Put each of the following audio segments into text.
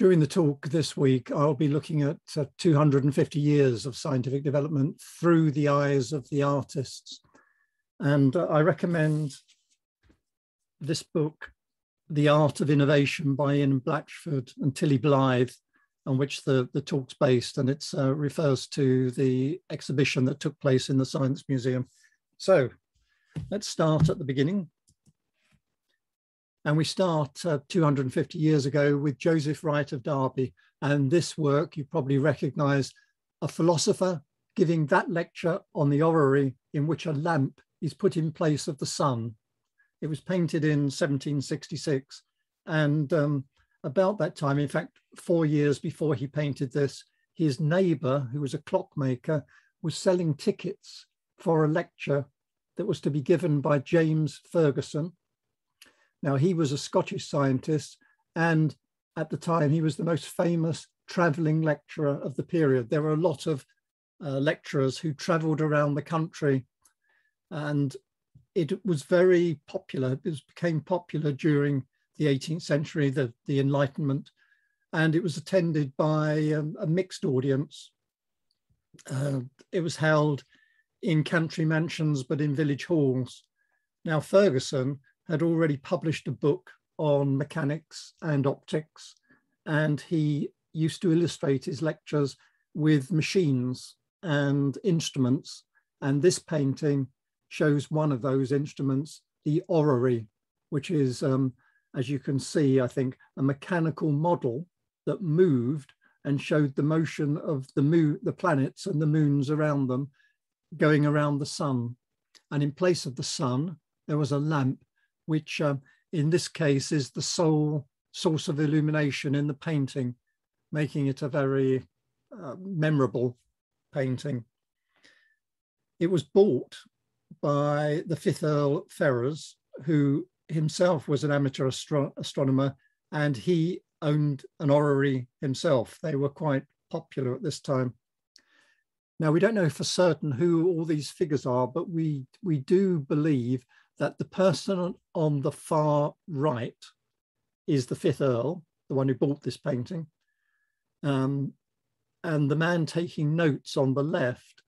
During the talk this week, I'll be looking at 250 years of scientific development through the eyes of the artists. And I recommend this book, The Art of Innovation by Ian Blatchford and Tilly Blythe, on which the talk's based, and it refers to the exhibition that took place in the Science Museum. So let's start at the beginning. And we start 250 years ago with Joseph Wright of Derby. And this work you probably recognize, a philosopher giving that lecture on the orrery in which a lamp is put in place of the sun. It was painted in 1766. And about that time, in fact, 4 years before he painted this, his neighbor, who was a clockmaker, was selling tickets for a lecture that was to be given by James Ferguson. Now, he was a Scottish scientist, and at the time, he was the most famous traveling lecturer of the period. There were a lot of lecturers who traveled around the country, and it was very popular. It became popular during the 18th century, the Enlightenment, and it was attended by a mixed audience. It was held in country mansions, but in village halls. Now, Ferguson had already published a book on mechanics and optics, and he used to illustrate his lectures with machines and instruments. And this painting shows one of those instruments, the orrery, which is, as you can see, I think, a mechanical model that moved and showed the motion of the planets and the moons around them going around the sun. And in place of the sun, there was a lamp, which in this case is the sole source of illumination in the painting, making it a very memorable painting. It was bought by the 5th Earl Ferrers, who himself was an amateur astronomer, and he owned an orrery himself. They were quite popular at this time. Now, we don't know for certain who all these figures are, but we do believe that the person on the far right is the 5th Earl, the one who bought this painting. And the man taking notes on the left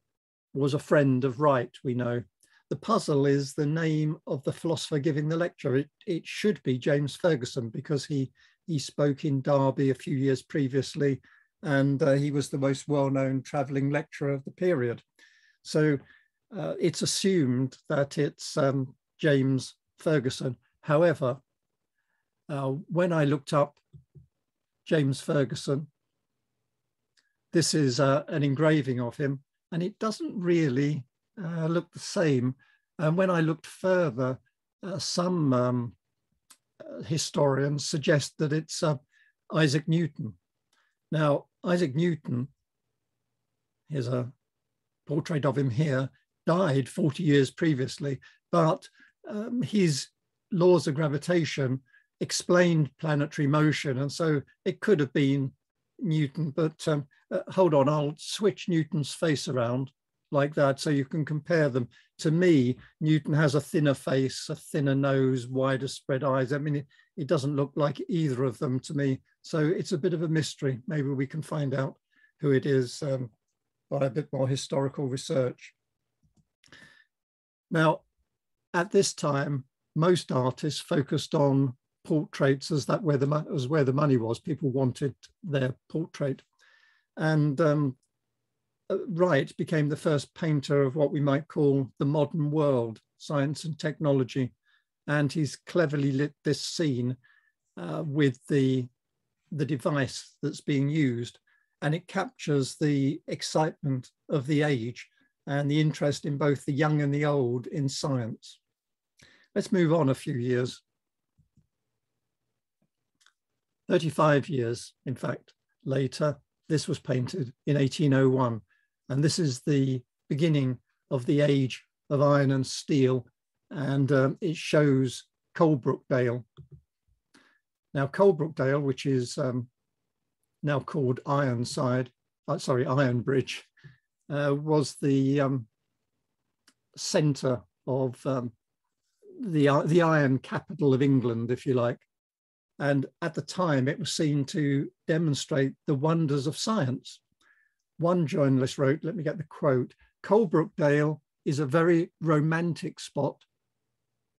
was a friend of Wright, we know. The puzzle is the name of the philosopher giving the lecture. It should be James Ferguson, because he spoke in Derby a few years previously, and he was the most well-known traveling lecturer of the period. So it's assumed that it's James Ferguson. However, when I looked up James Ferguson, this is an engraving of him, and it doesn't really look the same. And when I looked further, some historians suggest that it's Isaac Newton. Now, Isaac Newton, here's a portrait of him here, died 40 years previously, but his laws of gravitation explained planetary motion, and so it could have been Newton. But hold on, I'll switch Newton's face around like that so you can compare them. To me, Newton has a thinner face, a thinner nose, wider spread eyes. I mean, it doesn't look like either of them to me. So it's a bit of a mystery. Maybe we can find out who it is by a bit more historical research. Now, at this time, most artists focused on portraits as where the money was. People wanted their portrait. And Wright became the first painter of what we might call the modern world, science and technology. And he's cleverly lit this scene with the device that's being used. And it captures the excitement of the age and the interest in both the young and the old in science. Let's move on a few years. 35 years, in fact, later, this was painted in 1801. And this is the beginning of the age of iron and steel. And it shows Coalbrookdale. Now, Coalbrookdale, which is now called Ironbridge, was the centre of the iron capital of England, if you like. And at the time, it was seen to demonstrate the wonders of science. One journalist wrote, let me get the quote, "Coalbrookdale is a very romantic spot.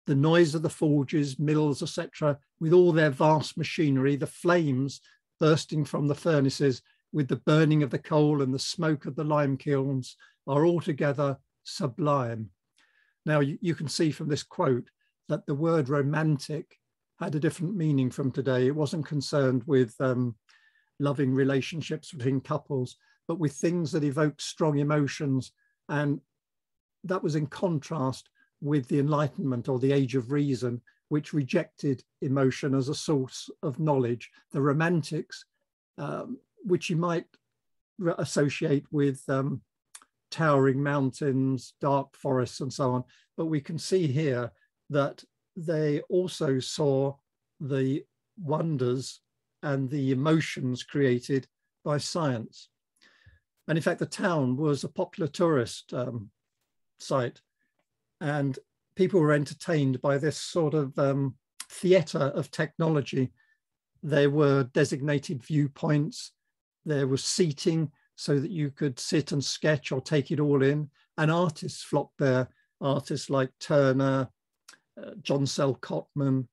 The noise of the forges, mills, etc., with all their vast machinery, the flames bursting from the furnaces, with the burning of the coal and the smoke of the lime kilns, are altogether sublime." Now, you can see from this quote that the word romantic had a different meaning from today. It wasn't concerned with loving relationships between couples, but with things that evoke strong emotions. And that was in contrast with the Enlightenment, or the Age of Reason, which rejected emotion as a source of knowledge. The Romantics, which you might associate with towering mountains, dark forests, and so on. But we can see here that they also saw the wonders and the emotions created by science. And in fact, the town was a popular tourist site, and people were entertained by this sort of theatre of technology. There were designated viewpoints, there was seating so that you could sit and sketch or take it all in, and artists flocked there, artists like Turner, John Sell Cotman,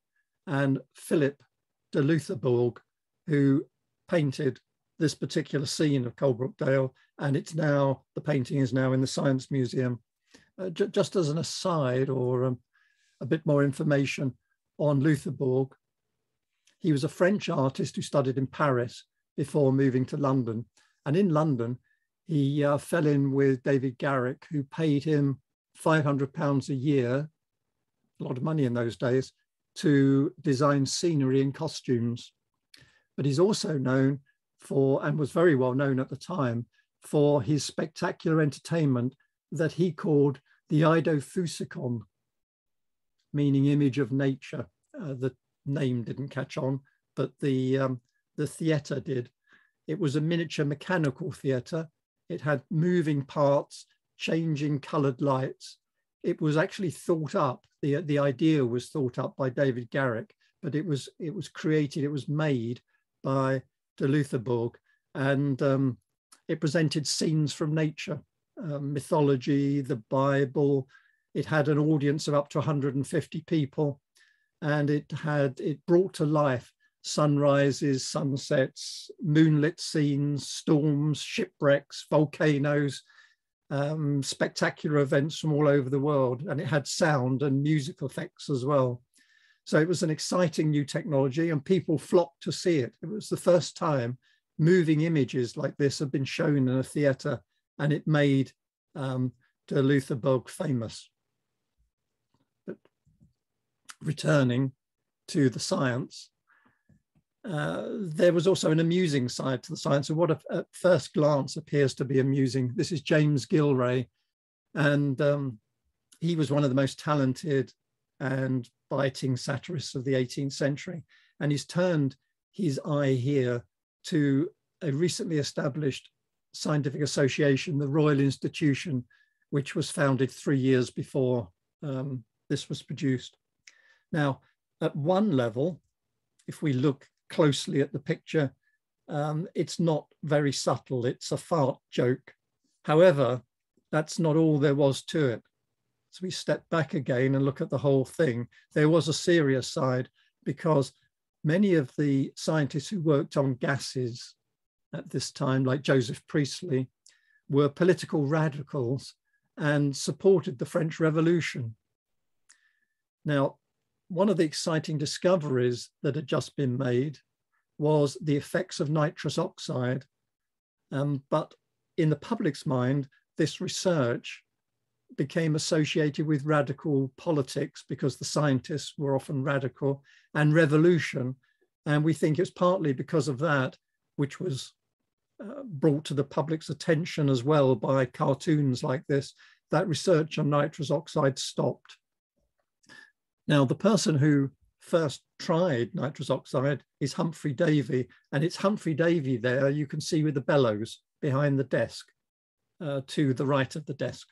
and Philip de Loutherbourg, who painted this particular scene of Coalbrookdale, and it's now, the painting is now in the Science Museum. Just as an aside, or a bit more information on Loutherbourg, he was a French artist who studied in Paris before moving to London. And in London, he fell in with David Garrick, who paid him £500 a year, a lot of money in those days, to design scenery and costumes. But he's also known for, and was very well known at the time, for his spectacular entertainment that he called the Eidophusikon, meaning image of nature. The name didn't catch on, but the theatre did. It was a miniature mechanical theatre. It had moving parts, changing coloured lights. It was actually thought up. The idea was thought up by David Garrick, but it was created, it was made by de Loutherbourg, and it presented scenes from nature, mythology, the Bible. It had an audience of up to 150 people, and it brought to life sunrises, sunsets, moonlit scenes, storms, shipwrecks, volcanoes, spectacular events from all over the world. And it had sound and musical effects as well. So it was an exciting new technology, and people flocked to see it. It was the first time moving images like this had been shown in a theatre, and it made de Loutherbourg famous. But returning to the science, there was also an amusing side to the science, of what at first glance appears to be amusing. This is James Gilray, and he was one of the most talented and biting satirists of the 18th century. And he's turned his eye here to a recently established scientific association, the Royal Institution, which was founded 3 years before this was produced. Now, at one level, if we look closely at the picture, it's not very subtle. It's a fart joke. However, that's not all there was to it. So we step back again and look at the whole thing. There was a serious side, because many of the scientists who worked on gases at this time, like Joseph Priestley, were political radicals and supported the French Revolution. Now, one of the exciting discoveries that had just been made was the effects of nitrous oxide. But in the public's mind, this research became associated with radical politics, because the scientists were often radical, and revolution. And we think it's partly because of that, which was brought to the public's attention as well by cartoons like this, that research on nitrous oxide stopped. Now, the person who first tried nitrous oxide is Humphrey Davey, and it's Humphrey Davey there, you can see with the bellows behind the desk, to the right of the desk.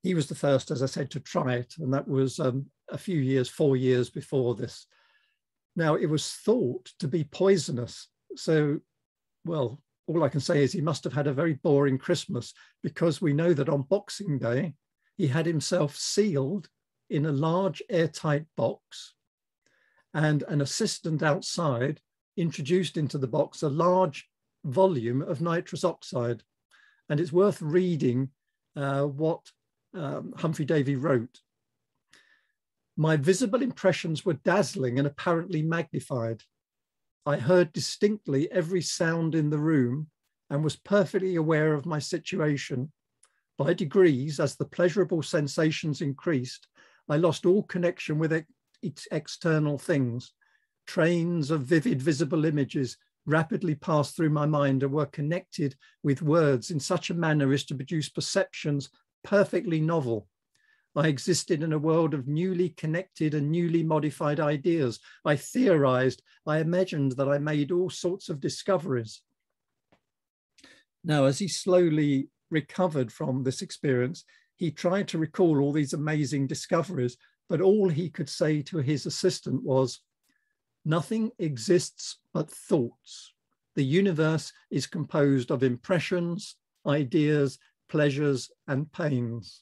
He was the first, as I said, to try it, and that was a few years, 4 years before this. Now, it was thought to be poisonous. So, well, all I can say is he must have had a very boring Christmas, because we know that on Boxing Day, he had himself sealed in a large airtight box, and an assistant outside introduced into the box a large volume of nitrous oxide. And it's worth reading what Humphrey Davey wrote. My visible impressions were dazzling and apparently magnified. I heard distinctly every sound in the room and was perfectly aware of my situation. By degrees, as the pleasurable sensations increased, I lost all connection with its external things. Trains of vivid visible images rapidly passed through my mind and were connected with words in such a manner as to produce perceptions perfectly novel. I existed in a world of newly connected and newly modified ideas. I theorized, I imagined that I made all sorts of discoveries. Now, as he slowly recovered from this experience, he tried to recall all these amazing discoveries, but all he could say to his assistant was, nothing exists but thoughts. The universe is composed of impressions, ideas, pleasures, and pains.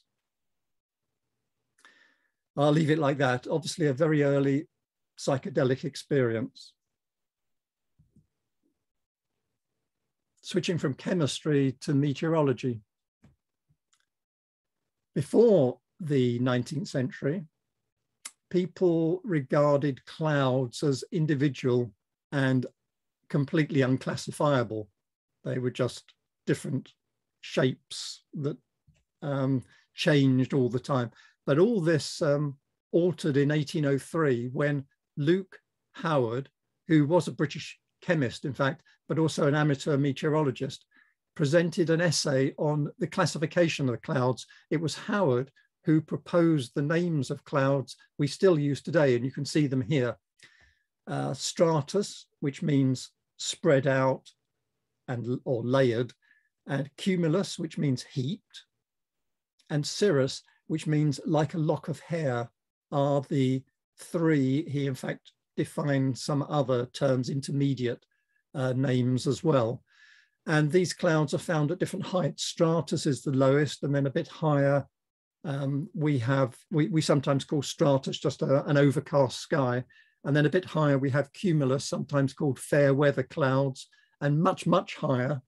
I'll leave it like that. Obviously, a very early psychedelic experience. Switching from chemistry to meteorology. Before the 19th century, people regarded clouds as individual and completely unclassifiable. They were just different shapes that changed all the time. But all this altered in 1803 when Luke Howard, who was a British chemist, in fact, but also an amateur meteorologist, presented an essay on the classification of the clouds. It was Howard who proposed the names of clouds we still use today, and you can see them here. Stratus, which means spread out or layered, and cumulus, which means heaped, and cirrus, which means like a lock of hair, are the three. He in fact defined some other terms, intermediate names as well. And these clouds are found at different heights. Stratus is the lowest, and then a bit higher we sometimes call stratus just an overcast sky. And then a bit higher we have cumulus, sometimes called fair weather clouds, and much, much higher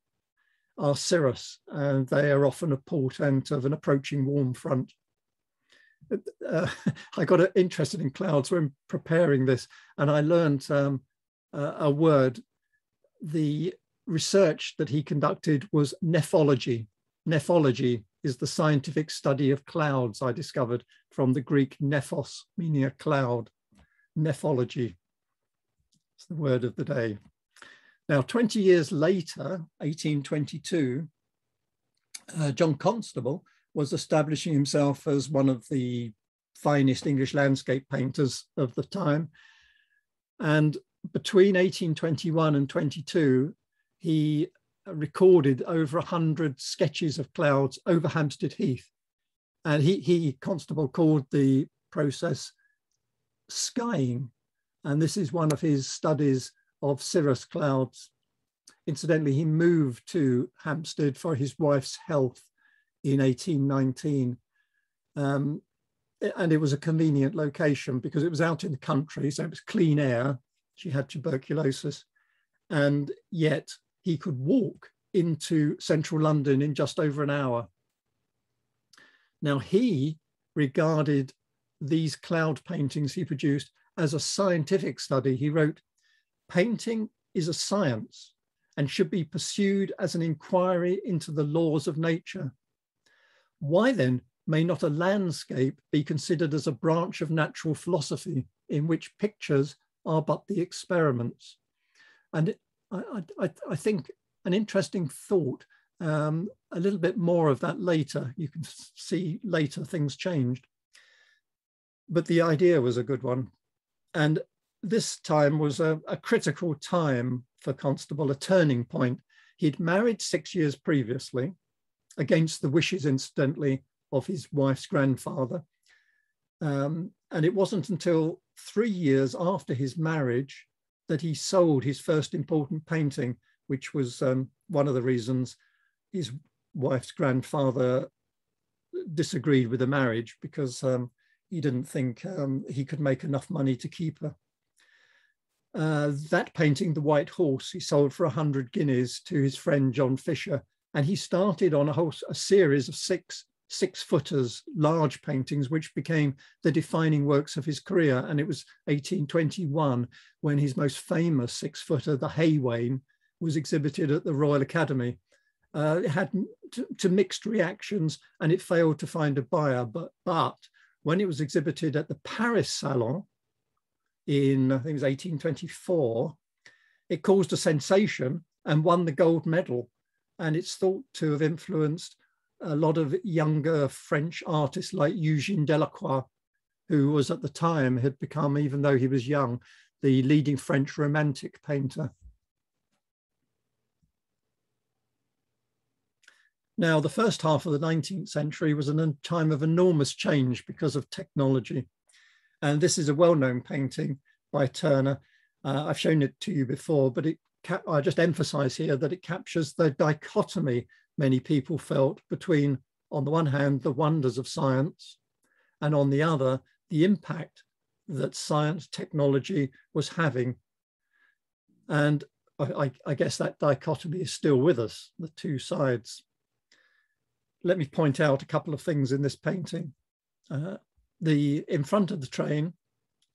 are cirrus, and they are often a portent of an approaching warm front. I got interested in clouds when preparing this, and I learned a word. The research that he conducted was nephology. Nephology is the scientific study of clouds, I discovered, from the Greek nephos, meaning a cloud. Nephology. It's the word of the day. Now, 20 years later, 1822, John Constable was establishing himself as one of the finest English landscape painters of the time. And between 1821 and 22, he recorded over 100 sketches of clouds over Hampstead Heath. And Constable, called the process skying. And this is one of his studies of cirrus clouds. Incidentally, he moved to Hampstead for his wife's health in 1819. And it was a convenient location because it was out in the country, so it was clean air. She had tuberculosis, and yet he could walk into central London in just over an hour. Now, he regarded these cloud paintings he produced as a scientific study. He wrote, "Painting is a science and should be pursued as an inquiry into the laws of nature. Why then may not a landscape be considered as a branch of natural philosophy in which pictures are but the experiments?" And I think an interesting thought, a little bit more of that later. You can see later things changed. But the idea was a good one. And this time was a critical time for Constable, a turning point. He'd married 6 years previously, against the wishes, incidentally, of his wife's grandfather. And it wasn't until 3 years after his marriage that he sold his first important painting, which was one of the reasons his wife's grandfather disagreed with the marriage, because he didn't think he could make enough money to keep her. That painting, The White Horse, he sold for 100 guineas to his friend John Fisher, and he started on a series of six-footers, large paintings, which became the defining works of his career. And it was 1821 when his most famous six-footer, the Haywain, was exhibited at the Royal Academy. It had to mixed reactions, and it failed to find a buyer. But when it was exhibited at the Paris Salon in, I think it was 1824, it caused a sensation and won the gold medal. And it's thought to have influenced a lot of younger French artists like Eugène Delacroix, who was at the time, had become, even though he was young, the leading French Romantic painter. Now, the first half of the 19th century was a time of enormous change because of technology. And this is a well-known painting by Turner. I've shown it to you before, but I just emphasize here that it captures the dichotomy many people felt between, on the one hand, the wonders of science, and on the other, the impact that science technology was having. And I guess that dichotomy is still with us, the two sides. Let me point out a couple of things in this painting. In front of the train,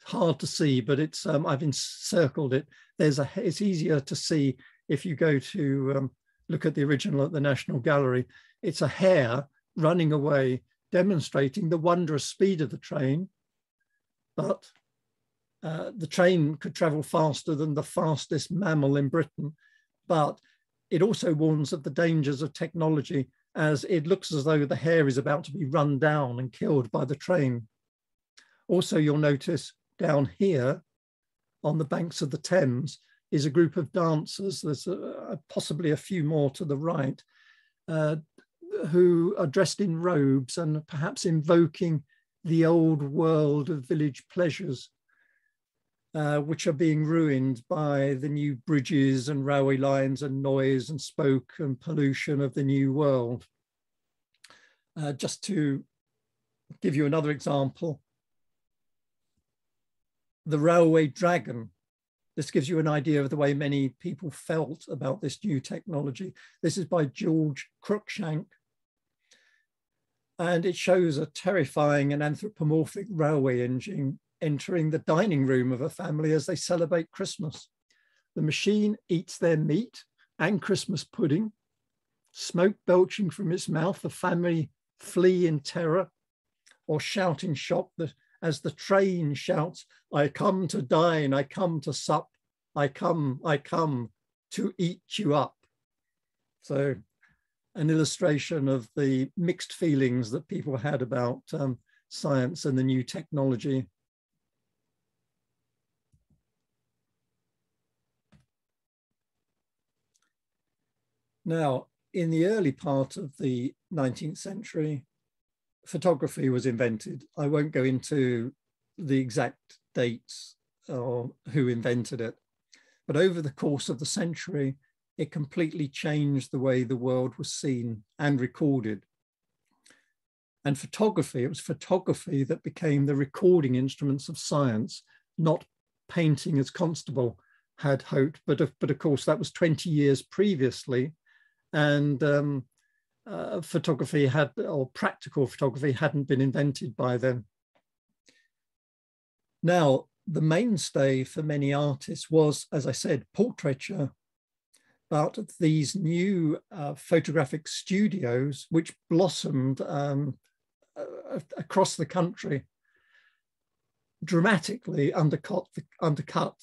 hard to see, but it's I've encircled it. It's easier to see if you go to look at the original at the National Gallery. It's a hare running away, demonstrating the wondrous speed of the train. But the train could travel faster than the fastest mammal in Britain. But it also warns of the dangers of technology, as it looks as though the hare is about to be run down and killed by the train. Also, you'll notice down here on the banks of the Thames is a group of dancers. There's possibly a few more to the right, who are dressed in robes and perhaps invoking the old world of village pleasures, which are being ruined by the new bridges and railway lines and noise and smoke and pollution of the new world. Just to give you another example, the railway dragon. This gives you an idea of the way many people felt about this new technology. This is by George Cruikshank, and it shows a terrifying and anthropomorphic railway engine entering the dining room of a family as they celebrate Christmas. The machine eats their meat and Christmas pudding, smoke belching from its mouth. The family flee in terror or shout in shock as the train shouts, "I come to dine, I come to sup, I come to eat you up." So an illustration of the mixed feelings that people had about science and the new technology. Now, in the early part of the 19th century, photography was invented. I won't go into the exact dates or who invented it, but over the course of the century, it completely changed the way the world was seen and recorded. And photography, it was photography that became the recording instruments of science, not painting as Constable had hoped, but of course that was 20 years previously. And photography or practical photography hadn't been invented by then. Now, the mainstay for many artists was, as I said, portraiture, but these new photographic studios, which blossomed across the country, dramatically undercut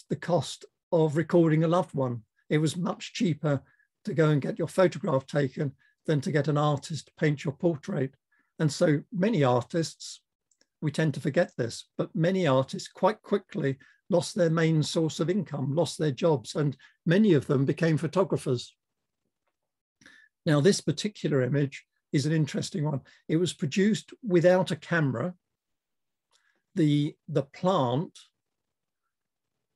the cost of recording a loved one. It was much cheaper to go and get your photograph taken than to get an artist to paint your portrait. And so many artists, we tend to forget this, but many artists quite quickly lost their main source of income, lost their jobs, and many of them became photographers. Now, this particular image is an interesting one. It was produced without a camera. The plant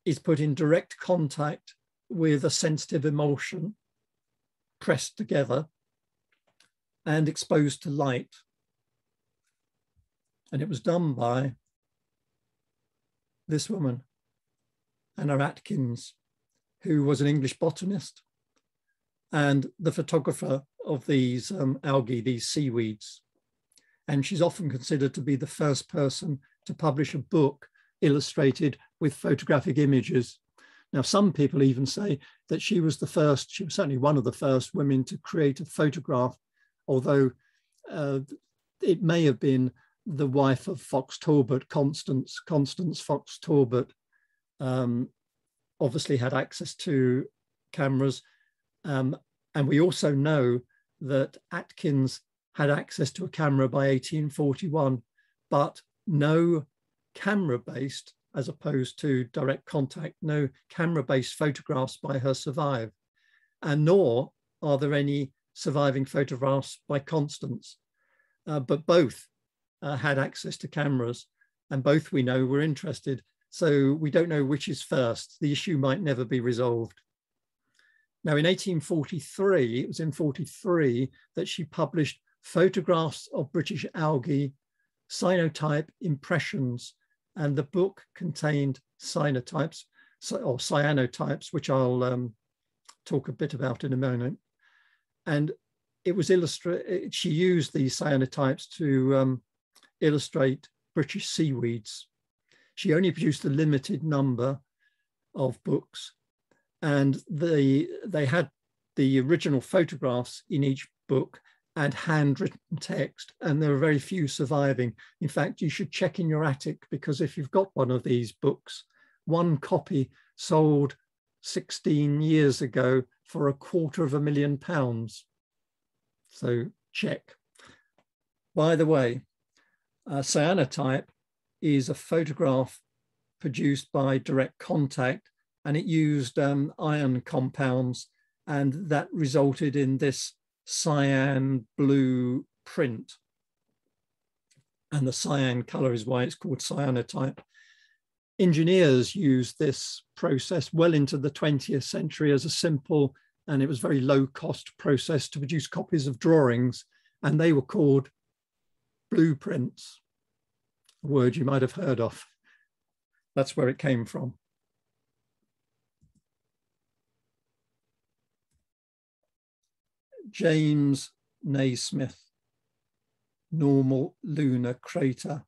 is put in direct contact with a sensitive emulsion, pressed together and exposed to light. And it was done by this woman, Anna Atkins, who was an English botanist and the photographer of these algae, these seaweeds. And she's often considered to be the first person to publish a book illustrated with photographic images. Now, some people even say that she was certainly one of the first women to create a photograph, although it may have been the wife of Fox Talbot, Constance Fox Talbot, obviously had access to cameras. And we also know that Atkins had access to a camera by 1841, but no camera-based, as opposed to direct contact, no camera-based photographs by her survive. And nor are there any surviving photographs by Constance, but both had access to cameras, and both we know were interested. So we don't know which is first. The issue might never be resolved. Now, in 1843, it was in 43 that she published photographs of British algae, cyanotype impressions, and the book contained cyanotypes, or cyanotypes, which I'll talk a bit about in a moment. And it was she used these cyanotypes to illustrate British seaweeds. She only produced a limited number of books, and they had the original photographs in each book and handwritten text, and there are very few surviving. In fact, you should check in your attic, because if you've got one of these books, one copy sold 16 years ago for £250,000. So check. By the way, cyanotype is a photograph produced by direct contact, and it used iron compounds, and that resulted in this cyan blue print. And the cyan color is why it's called cyanotype. Engineers used this process well into the 20th century as a simple, and it was very low cost process to produce copies of drawings, and they were called blueprints, a word you might have heard of. That's where it came from. James Naismith, Normal Lunar Crater,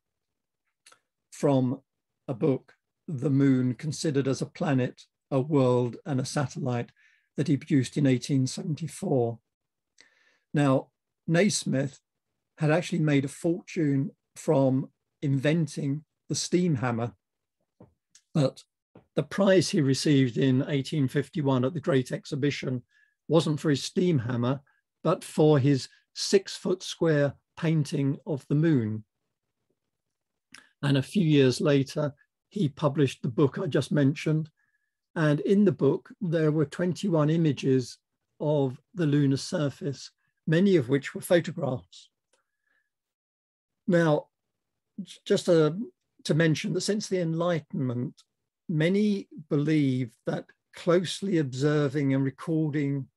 from a book, The Moon Considered as a Planet, a World and a Satellite, that he produced in 1874. Now, Naismith had actually made a fortune from inventing the steam hammer, but the prize he received in 1851 at the Great Exhibition wasn't for his steam hammer, but for his 6-foot square painting of the moon. And a few years later, he published the book I just mentioned. And in the book, there were 21 images of the lunar surface, many of which were photographs. Now, just to mention that since the Enlightenment, many believe that closely observing and recording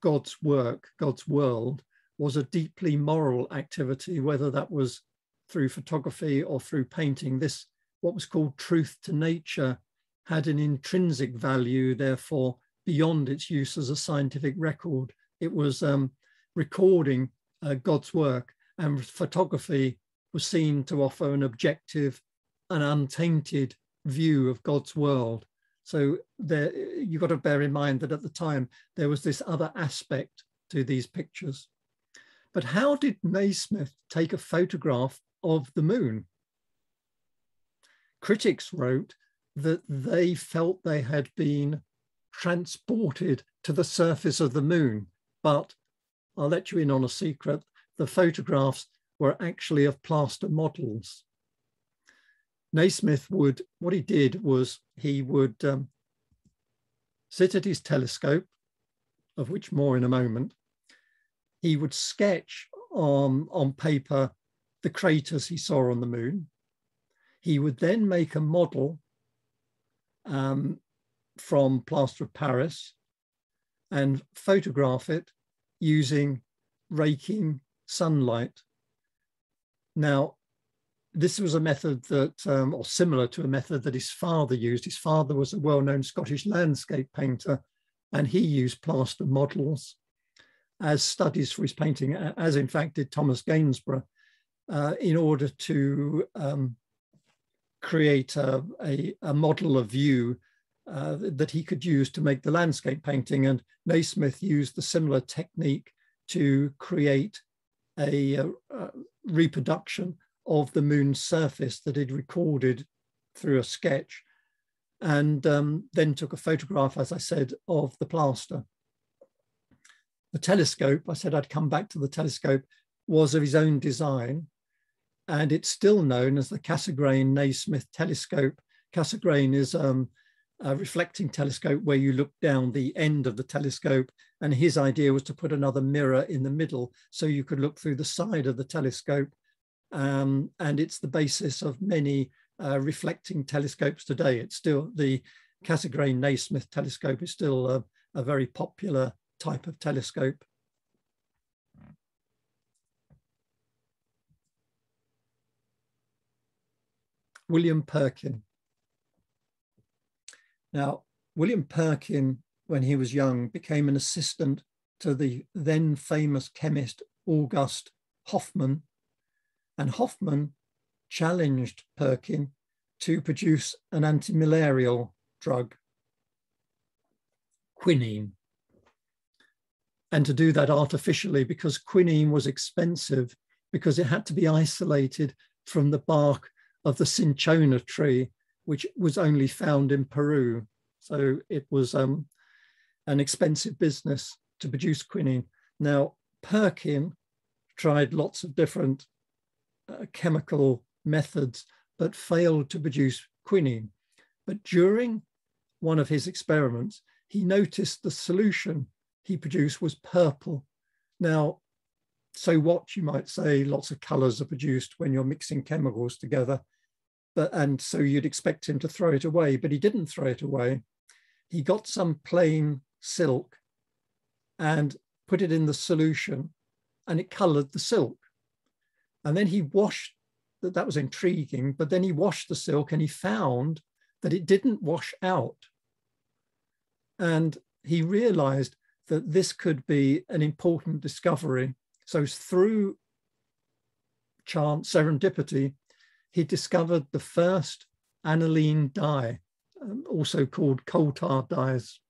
God's work, God's world, was a deeply moral activity, whether that was through photography or through painting. This, what was called truth to nature, had an intrinsic value, therefore, beyond its use as a scientific record. It was recording God's work, and photography was seen to offer an objective and untainted view of God's world. So there, you've got to bear in mind that at the time, there was this other aspect to these pictures. But how did Naismith take a photograph of the moon? Critics wrote that they felt they had been transported to the surface of the moon, but I'll let you in on a secret. The photographs were actually of plaster models. Naismith what he did was he would sit at his telescope, of which more in a moment. He would sketch on paper the craters he saw on the moon. He would then make a model from plaster of Paris and photograph it using raking sunlight. Now, this was a method that, or similar to a method that his father used. His father was a well-known Scottish landscape painter, and he used plaster models as studies for his painting, as in fact did Thomas Gainsborough, in order to create a model of view that he could use to make the landscape painting. And Naismith used the similar technique to create a reproduction of the moon's surface that he'd recorded through a sketch, and then took a photograph, as I said, of the plaster. The telescope, I said I'd come back to the telescope, was of his own design, and it's still known as the Cassegrain-Naismith telescope. Cassegrain is a reflecting telescope where you look down the end of the telescope, and his idea was to put another mirror in the middle so you could look through the side of the telescope. And it's the basis of many reflecting telescopes today. It's still, the Cassegrain-Naismith telescope is still a very popular type of telescope. William Perkin. Now, William Perkin, when he was young, became an assistant to the then famous chemist August Hofmann, and Hofmann challenged Perkin to produce an antimalarial drug, quinine, and to do that artificially, because quinine was expensive, because it had to be isolated from the bark of the cinchona tree, which was only found in Peru. So it was an expensive business to produce quinine. Now, Perkin tried lots of different chemical methods, but failed to produce quinine. But during one of his experiments, he noticed the solution he produced was purple. Now, so what, you might say, lots of colors are produced when you're mixing chemicals together, and so you'd expect him to throw it away, but he didn't throw it away. He got some plain silk and put it in the solution, and it colored the silk. And then he washed, that was intriguing, but then he washed the silk and he found that it didn't wash out. And he realized that this could be an important discovery. So through chance, serendipity, he discovered the first aniline dye, also called coal tar dyes.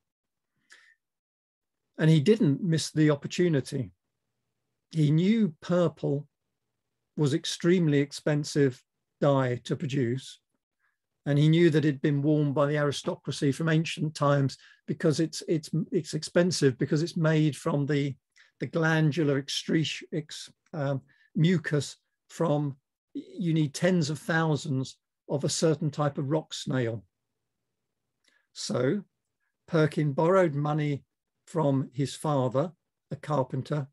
And he didn't miss the opportunity. He knew purple was extremely expensive dye to produce. And he knew that it'd been worn by the aristocracy from ancient times because it's expensive, because it's made from the glandular mucus from, you need tens of thousands of a certain type of rock snail. So Perkin borrowed money from his father, a carpenter,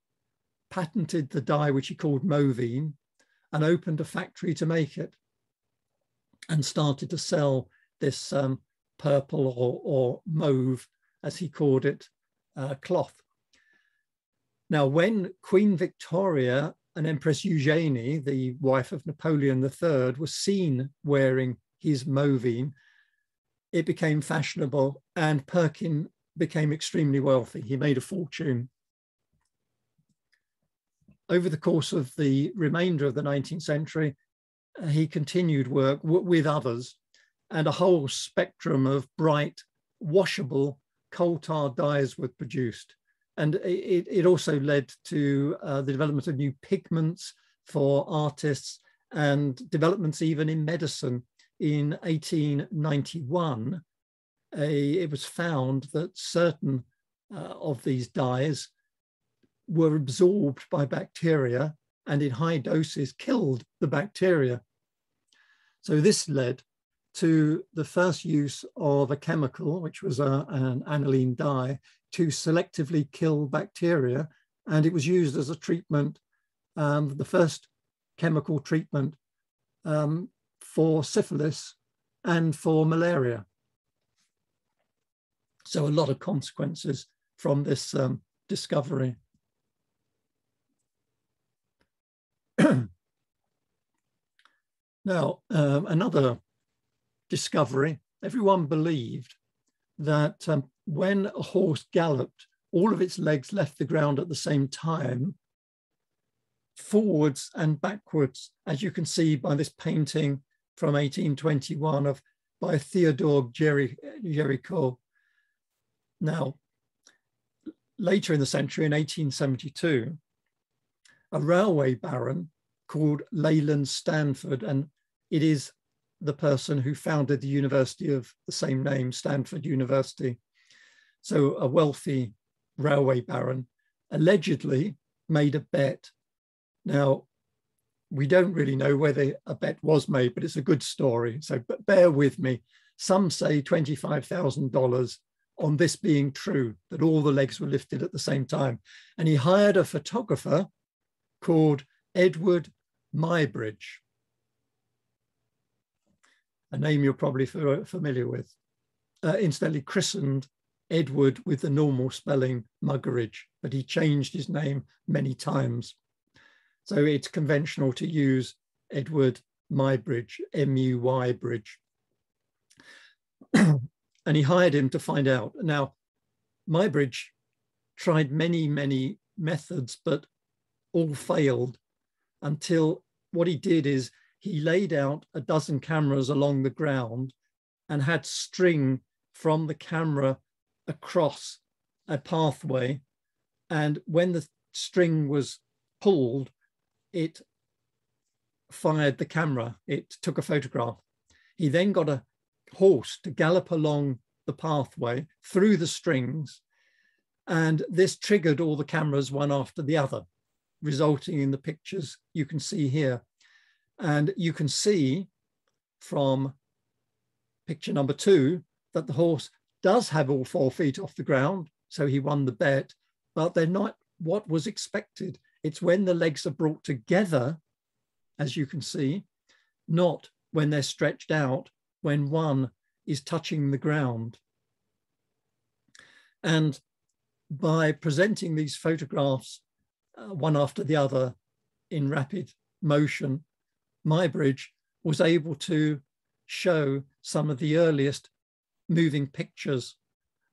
patented the dye, which he called movine, and opened a factory to make it, and started to sell this purple or mauve, as he called it, cloth. Now, when Queen Victoria and Empress Eugenie, the wife of Napoleon III, was seen wearing his movine, it became fashionable, and Perkin became extremely wealthy. He made a fortune. Over the course of the remainder of the 19th century, he continued work with others, and a whole spectrum of bright, washable coal tar dyes were produced. And it also led to the development of new pigments for artists, and developments even in medicine. In 1891, it was found that certain of these dyes were absorbed by bacteria, and in high doses killed the bacteria. So this led to the first use of a chemical, which was an aniline dye, to selectively kill bacteria. And it was used as a treatment, the first chemical treatment for syphilis and for malaria. So a lot of consequences from this discovery. Now, another discovery, everyone believed that when a horse galloped, all of its legs left the ground at the same time, forwards and backwards, as you can see by this painting from 1821 by Theodore Géricault. Now, later in the century, in 1872, a railway baron called Leyland Stanford, and it is the person who founded the university of the same name, Stanford University. So a wealthy railway baron allegedly made a bet. Now, we don't really know whether a bet was made, but it's a good story. So bear with me. Some say $25,000 on this being true, that all the legs were lifted at the same time. And he hired a photographer called Edward Muybridge, a name you're probably familiar with, incidentally christened Edward with the normal spelling Muggeridge, but he changed his name many times. So it's conventional to use Edward Muybridge, M-U-Y Bridge. And he hired him to find out. Now, Muybridge tried many, many methods, but all failed, until what he did is he laid out a dozen cameras along the ground and had string from the camera across a pathway. And when the string was pulled, it fired the camera. It took a photograph. He then got a horse to gallop along the pathway through the strings, and this triggered all the cameras one after the other, resulting in the pictures you can see here. And you can see from picture number 2 that the horse does have all 4 feet off the ground, so he won the bet, but they're not what was expected. It's when the legs are brought together, as you can see, not when they're stretched out, when one is touching the ground. And by presenting these photographs one after the other in rapid motion, Muybridge was able to show some of the earliest moving pictures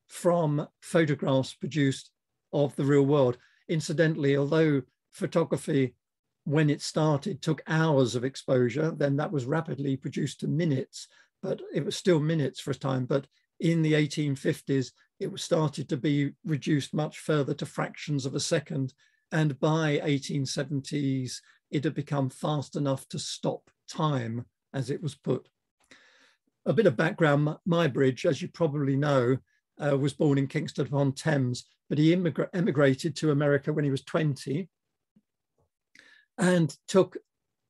from photographs produced of the real world. Incidentally, although photography, when it started, took hours of exposure, then that was rapidly produced to minutes, but it was still minutes for a time. But in the 1850s, it was started to be reduced much further to fractions of a second. And by 1870s, it had become fast enough to stop time, as it was put. A bit of background, Muybridge, as you probably know, was born in Kingston upon Thames, but he emigrated to America when he was 20 and took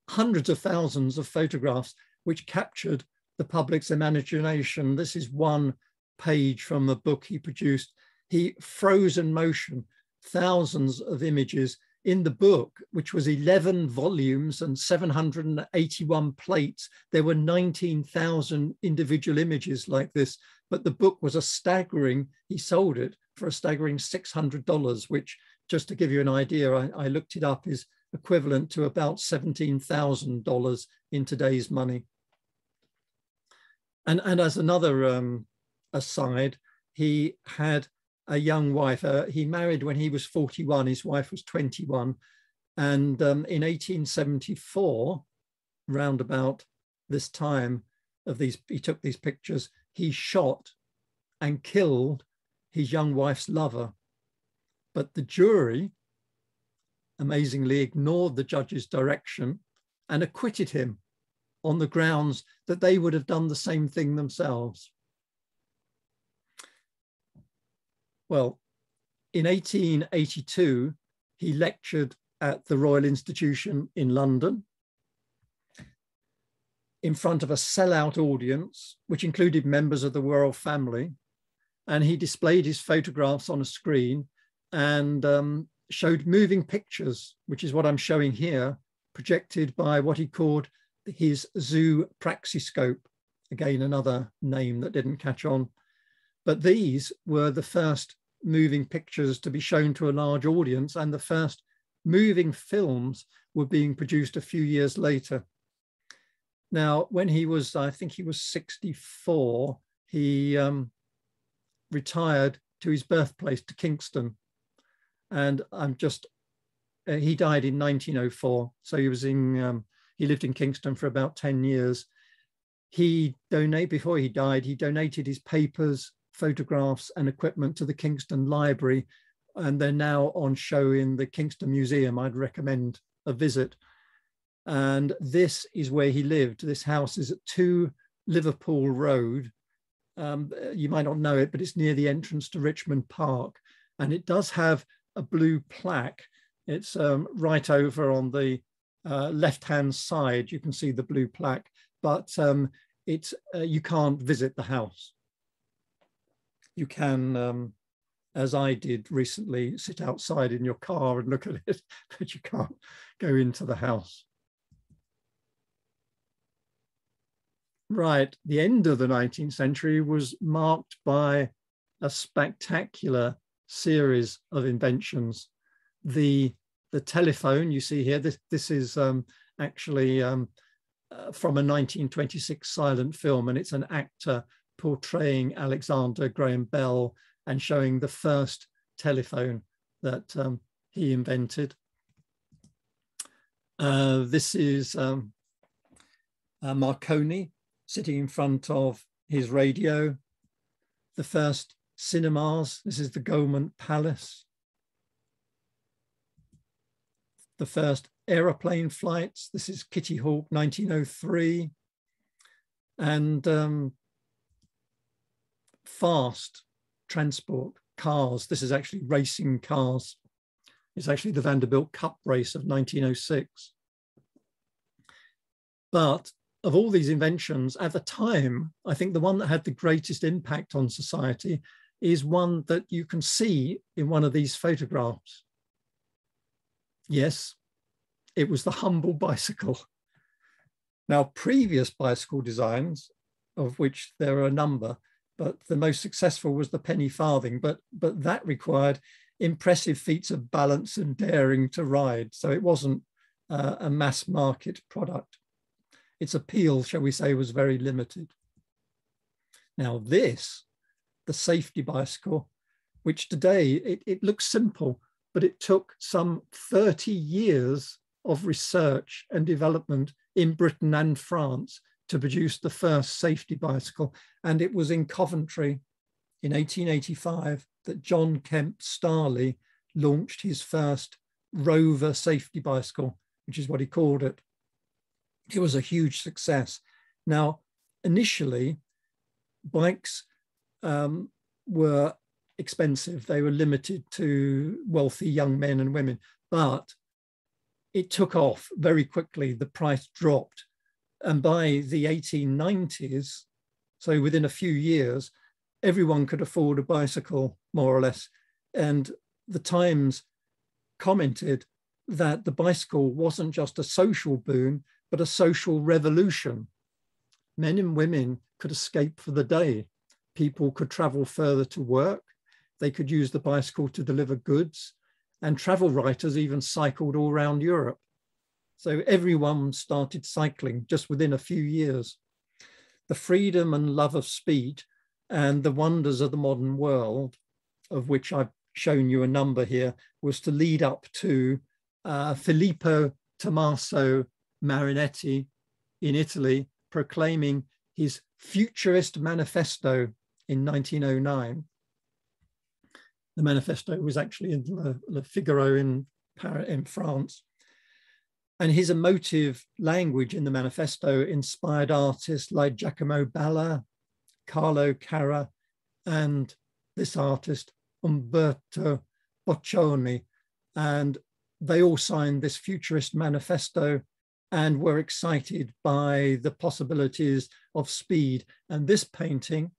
hundreds of thousands of photographs which captured the public's imagination. This is one page from the book he produced. He froze in motion thousands of images in the book, which was 11 volumes and 781 plates. There were 19,000 individual images like this, but the book was a staggering, he sold it for a staggering $600, which, just to give you an idea, I looked it up, is equivalent to about $17,000 in today's money. And as another aside, he had a young wife. He married when he was 41, his wife was 21. And in 1874, round about this time of these, he took these pictures, he shot and killed his young wife's lover. But the jury amazingly ignored the judge's direction and acquitted him on the grounds that they would have done the same thing themselves. Well, in 1882, he lectured at the Royal Institution in London in front of a sellout audience, which included members of the royal family. And he displayed his photographs on a screen and showed moving pictures, which is what I'm showing here, projected by what he called his zoo praxiscope. Again, another name that didn't catch on. But these were the first moving pictures to be shown to a large audience, and the first moving films were being produced a few years later. Now, when he was, I think he was 64, he retired to his birthplace, to Kingston. And he died in 1904. So he was he lived in Kingston for about 10 years. Before he died, he donated his papers, photographs and equipment to the Kingston Library, and they're now on show in the Kingston Museum. I'd recommend a visit. And this is where he lived. This house is at 2 Liverpool Road. You might not know it, but it's near the entrance to Richmond Park. And it does have a blue plaque. It's right over on the left-hand side. You can see the blue plaque, but you can't visit the house. You can, as I did recently, sit outside in your car and look at it, but you can't go into the house. Right, the end of the 19th century was marked by a spectacular series of inventions. The telephone you see here, this is actually from a 1926 silent film, and it's an actor portraying Alexander Graham Bell and showing the first telephone that he invented. This is Marconi sitting in front of his radio. The first cinemas, this is the Gaumont Palace. The first aeroplane flights, this is Kitty Hawk 1903. And fast transport cars, this is actually racing cars. It's actually the Vanderbilt Cup race of 1906. But of all these inventions at the time, I think the one that had the greatest impact on society is one that you can see in one of these photographs. Yes, it was the humble bicycle. Now, previous bicycle designs, of which there are a number, but the most successful was the penny farthing, but that required impressive feats of balance and daring to ride. So it wasn't a mass market product. Its appeal, shall we say, was very limited. Now this, the safety bicycle, which today, it looks simple, but it took some 30 years of research and development in Britain and France to produce the first safety bicycle. And it was in Coventry in 1885 that John Kemp Starley launched his first Rover safety bicycle, which is what he called it. It was a huge success. Now, initially, bikes were expensive. They were limited to wealthy young men and women, but it took off very quickly. The price dropped. And by the 1890s, so within a few years, everyone could afford a bicycle, more or less. And the Times commented that the bicycle wasn't just a social boon, but a social revolution. Men and women could escape for the day. People could travel further to work. They could use the bicycle to deliver goods, and travel writers even cycled all around Europe. So everyone started cycling just within a few years. The freedom and love of speed and the wonders of the modern world, of which I've shown you a number here, was to lead up to Filippo Tommaso Marinetti in Italy proclaiming his Futurist Manifesto in 1909. The manifesto was actually in Le Figaro in France. And his emotive language in the manifesto inspired artists like Giacomo Balla, Carlo Carra, and this artist, Umberto Boccioni. And they all signed this Futurist Manifesto and were excited by the possibilities of speed. And this painting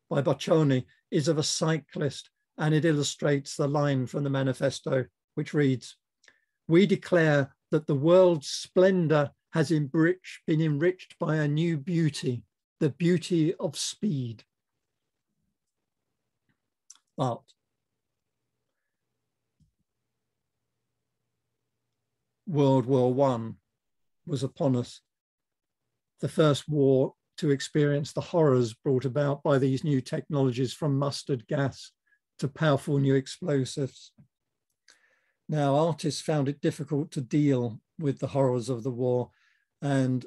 by Boccioni is of a cyclist, and it illustrates the line from the manifesto, which reads, "We declare that the world's splendor has been enriched by a new beauty, the beauty of speed." But World War I was upon us, the first war to experience the horrors brought about by these new technologies, from mustard gas to powerful new explosives. Now, artists found it difficult to deal with the horrors of the war, and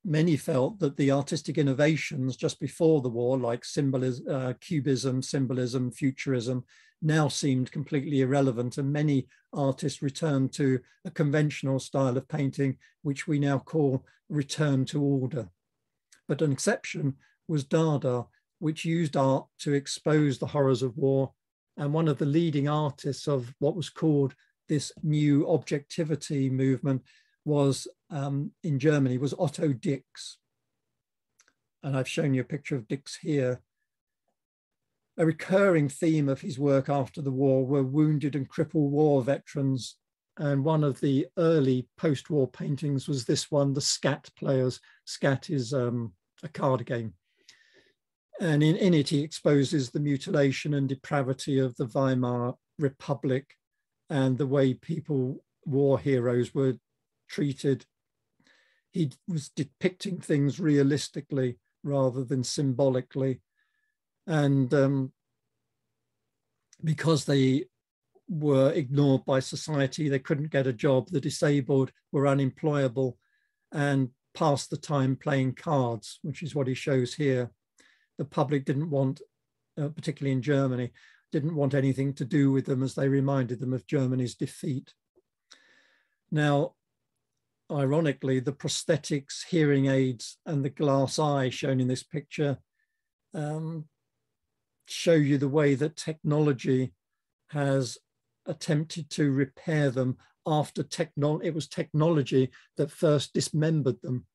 many felt that the artistic innovations just before the war, like symbolism, cubism, symbolism, futurism, now seemed completely irrelevant, and many artists returned to a conventional style of painting, which we now call return to order. But an exception was Dada, which used art to expose the horrors of war. And one of the leading artists of what was called this new objectivity movement was, in Germany, was Otto Dix. And I've shown you a picture of Dix here. A recurring theme of his work after the war were wounded and crippled war veterans. And one of the early post-war paintings was this one, the Skat Players. Skat is a card game. And in it, he exposes the mutilation and depravity of the Weimar Republic and the way people, war heroes, were treated. He was depicting things realistically rather than symbolically. And because they were ignored by society, they couldn't get a job, the disabled were unemployable and passed the time playing cards, which is what he shows here. The public didn't want, particularly in Germany, didn't want anything to do with them, as they reminded them of Germany's defeat. Now, ironically, the prosthetics, hearing aids, and the glass eye shown in this picture show you the way that technology has attempted to repair them after it was technology that first dismembered them.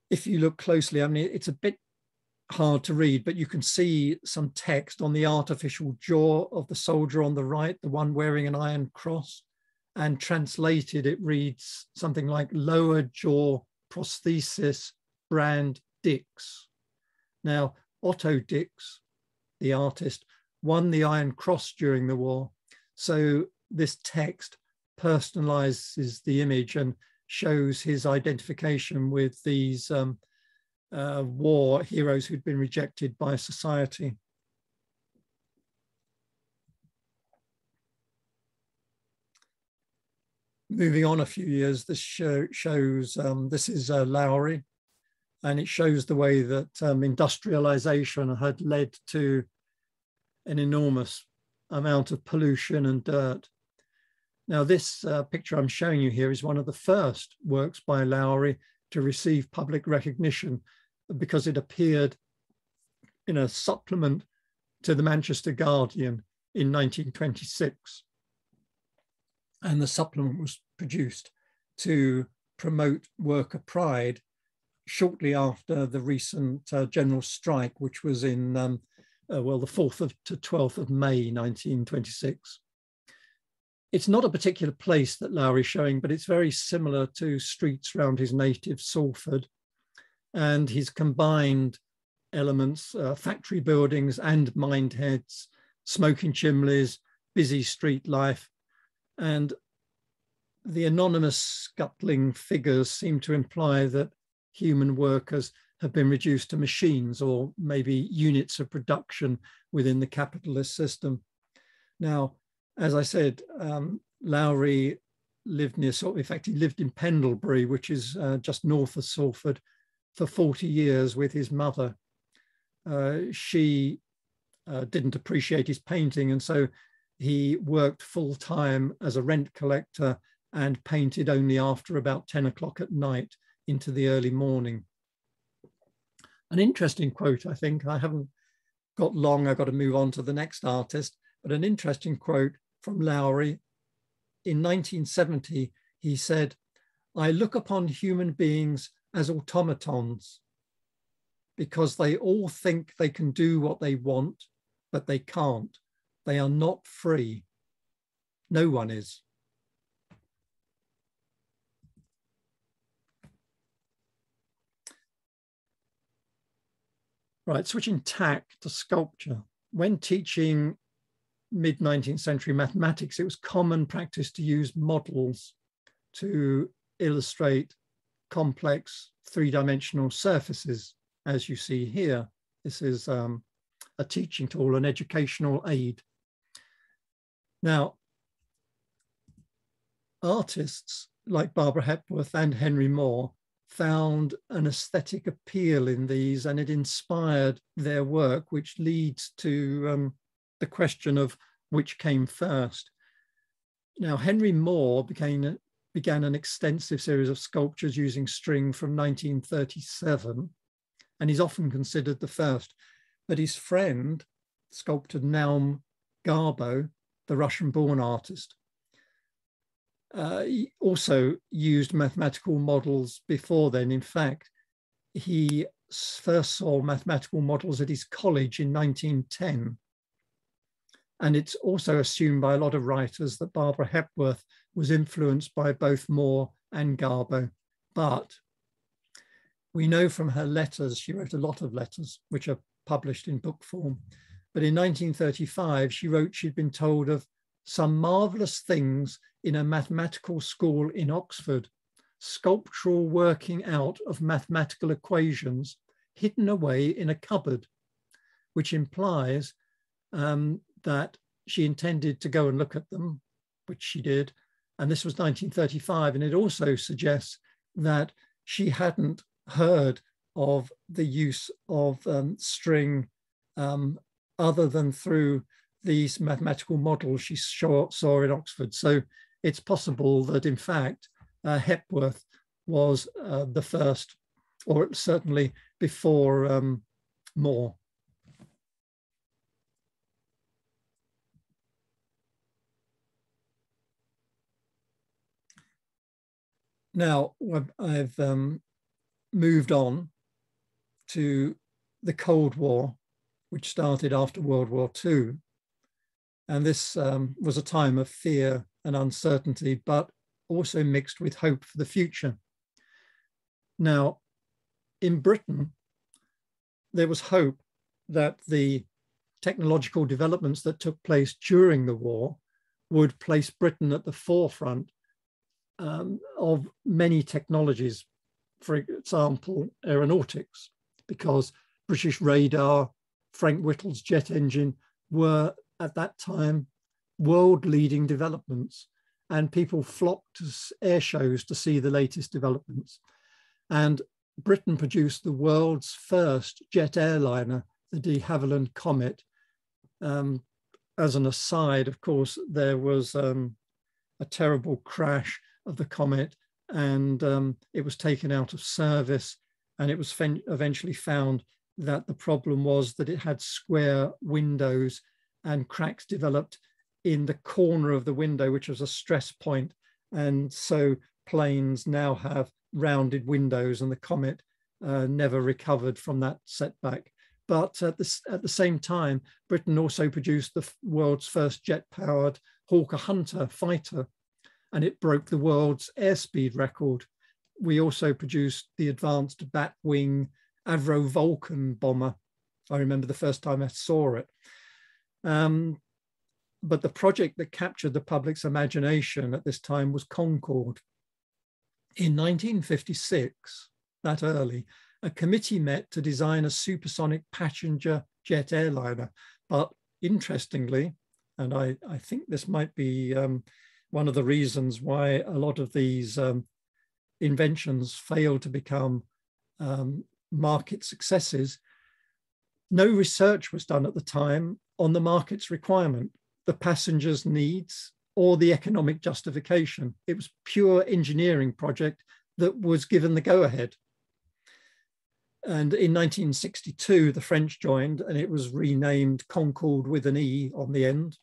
If you look closely, I mean, it's a bit hard to read, but you can see some text on the artificial jaw of the soldier on the right, the one wearing an iron cross, and translated, it reads something like lower jaw prosthesis brand Dix. Now, Otto Dix, the artist, won the Iron Cross during the war. So this text personalizes the image and shows his identification with these war heroes who'd been rejected by society. Moving on a few years, this shows, this is Lowry, and it shows the way that industrialization had led to an enormous amount of pollution and dirt. Now, this picture I'm showing you here is one of the first works by Lowry to receive public recognition, because it appeared in a supplement to the Manchester Guardian in 1926. And the supplement was produced to promote worker pride shortly after the recent general strike, which was in, well, the 4th to 12th of May, 1926. It's not a particular place that Lowry's showing, but it's very similar to streets around his native Salford. And he's combined elements, factory buildings and mined heads, smoking chimneys, busy street life. And the anonymous scuttling figures seem to imply that human workers have been reduced to machines, or maybe units of production within the capitalist system. Now, as I said, Lowry lived near Salford. In fact, he lived in Pendlebury, which is just north of Salford, for 40 years with his mother. She didn't appreciate his painting, and so he worked full-time as a rent collector and painted only after about 10 o'clock at night into the early morning. An interesting quote, I think, I haven't got long, I've got to move on to the next artist, but an interesting quote from Lowry. In 1970, he said, "I look upon human beings as automatons because they all think they can do what they want, but they can't. They are not free. No one is." Right, switching tack to sculpture. when teaching mid-19th century mathematics, it was common practice to use models to illustrate complex three-dimensional surfaces, as you see here. This is a teaching tool, an educational aid. Now, artists like Barbara Hepworth and Henry Moore found an aesthetic appeal in these, and it inspired their work, which leads to the question of which came first. Now, Henry Moore began an extensive series of sculptures using string from 1937, and he's often considered the first. But his friend, sculptor Naum Garbo, the Russian-born artist, he also used mathematical models before then. In fact, he first saw mathematical models at his college in 1910. And it's also assumed by a lot of writers that Barbara Hepworth was influenced by both Moore and Garbo. But we know from her letters, she wrote a lot of letters, which are published in book form. But in 1935, she wrote she'd been told of some marvelous things in a mathematical school in Oxford, sculptural working out of mathematical equations hidden away in a cupboard, which implies that she intended to go and look at them, which she did. And this was 1935. And it also suggests that she hadn't heard of the use of string other than through these mathematical models she saw in Oxford. So it's possible that, in fact, Hepworth was the first, or certainly before Moore. Now, I've moved on to the Cold War, which started after World War II. And this was a time of fear and uncertainty, but also mixed with hope for the future. Now, in Britain, there was hope that the technological developments that took place during the war would place Britain at the forefront of many technologies, for example, aeronautics, because British radar, Frank Whittle's jet engine were at that time world-leading developments, and people flocked to air shows to see the latest developments. And Britain produced the world's first jet airliner, the de Havilland Comet. As an aside, of course, there was a terrible crash of the Comet, and it was taken out of service, and it was eventually found that the problem was that it had square windows, and cracks developed in the corner of the window, which was a stress point. And so planes now have rounded windows, and the Comet never recovered from that setback. But at the same time, Britain also produced the world's first jet-powered Hawker Hunter fighter, and it broke the world's airspeed record. We also produced the advanced bat-wing Avro Vulcan bomber. I remember the first time I saw it. But the project that captured the public's imagination at this time was Concorde. In 1956, that early, a committee met to design a supersonic passenger jet airliner. But interestingly, and I think this might be one of the reasons why a lot of these inventions failed to become market successes, no research was done at the time on the market's requirement, the passenger's needs, or the economic justification. It was pure engineering project that was given the go-ahead. And in 1962, the French joined, and it was renamed Concorde with an E on the end.